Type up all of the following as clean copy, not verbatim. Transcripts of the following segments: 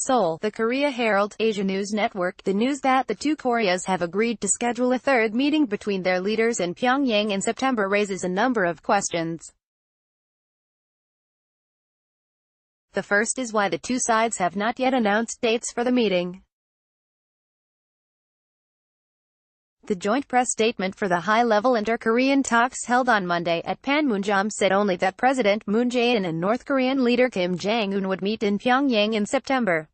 Seoul, the Korea Herald, Asia News Network, the news that the two Koreas have agreed to schedule a third meeting between their leaders in Pyongyang in September raises a number of questions. The first is why the two sides have not yet announced dates for the meeting. The joint press statement for the high-level inter-Korean talks held on Monday at Panmunjom said only that President Moon Jae-in and North Korean leader Kim Jong-un would meet in Pyongyang in September.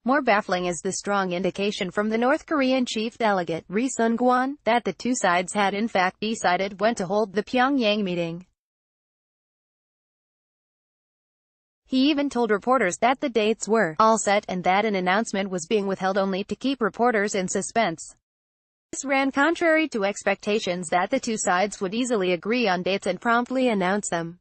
More baffling is the strong indication from the North Korean chief delegate, Ri Sun-kwon, that the two sides had in fact decided when to hold the Pyongyang meeting. He even told reporters that the dates were all set and that an announcement was being withheld only to keep reporters in suspense. This ran contrary to expectations that the two sides would easily agree on dates and promptly announce them.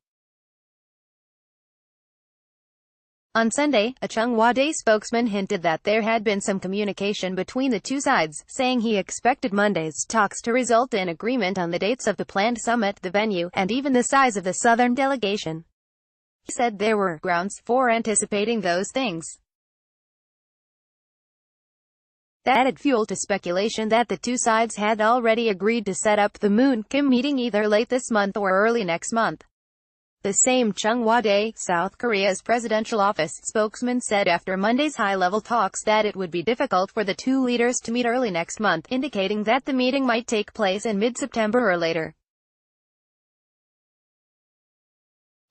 On Sunday, a Chung Hwa-dae spokesman hinted that there had been some communication between the two sides, saying he expected Monday's talks to result in agreement on the dates of the planned summit, the venue, and even the size of the southern delegation. He said there were grounds for anticipating those things. That added fuel to speculation that the two sides had already agreed to set up the Moon-Kim meeting either late this month or early next month. The same Chung Hwa-dae, South Korea's presidential office spokesman, said after Monday's high-level talks that it would be difficult for the two leaders to meet early next month, indicating that the meeting might take place in mid-September or later.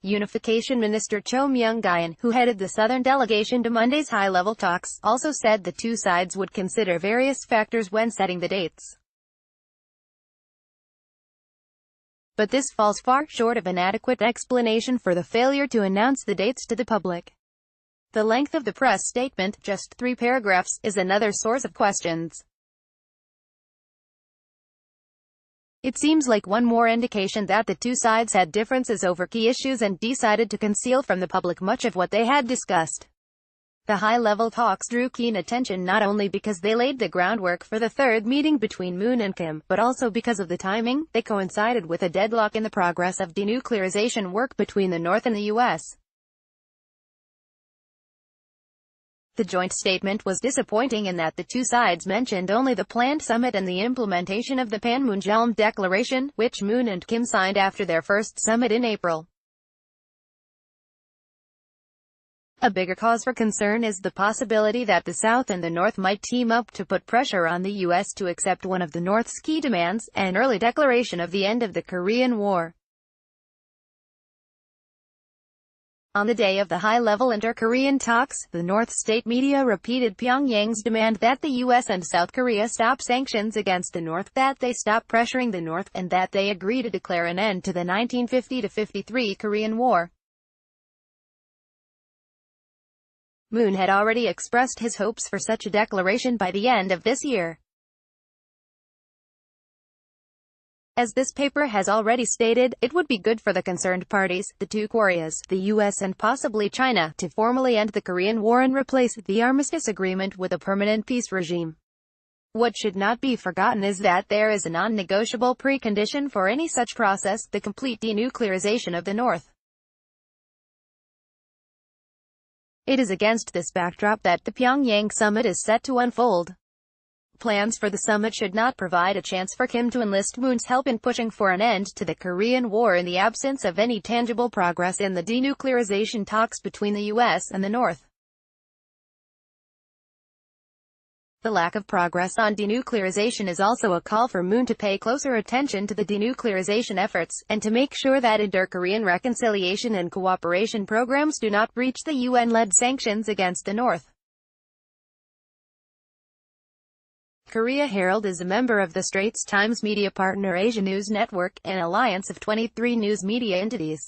Unification Minister Cho Myung-gyan, who headed the southern delegation to Monday's high-level talks, also said the two sides would consider various factors when setting the dates. But this falls far short of an adequate explanation for the failure to announce the dates to the public. The length of the press statement, just 3 paragraphs, is another source of questions. It seems like one more indication that the two sides had differences over key issues and decided to conceal from the public much of what they had discussed. The high-level talks drew keen attention not only because they laid the groundwork for the third meeting between Moon and Kim, but also because of the timing. They coincided with a deadlock in the progress of denuclearization work between the North and the U.S. The joint statement was disappointing in that the two sides mentioned only the planned summit and the implementation of the Panmunjom Declaration, which Moon and Kim signed after their first summit in April. A bigger cause for concern is the possibility that the South and the North might team up to put pressure on the U.S. to accept one of the North's key demands, an early declaration of the end of the Korean War. On the day of the high-level inter-Korean talks, the North state media repeated Pyongyang's demand that the U.S. and South Korea stop sanctions against the North, that they stop pressuring the North, and that they agree to declare an end to the 1950-53 Korean War. Moon had already expressed his hopes for such a declaration by the end of this year. As this paper has already stated, it would be good for the concerned parties, the two Koreas, the U.S. and possibly China, to formally end the Korean War and replace the armistice agreement with a permanent peace regime. What should not be forgotten is that there is a non-negotiable precondition for any such process, the complete denuclearization of the North. It is against this backdrop that the Pyongyang summit is set to unfold. Plans for the summit should not provide a chance for Kim to enlist Moon's help in pushing for an end to the Korean War in the absence of any tangible progress in the denuclearization talks between the U.S. and the North. The lack of progress on denuclearization is also a call for Moon to pay closer attention to the denuclearization efforts, and to make sure that inter-Korean reconciliation and cooperation programs do not breach the UN-led sanctions against the North. Korea Herald is a member of the Straits Times media partner Asia News Network, an alliance of 23 news media entities.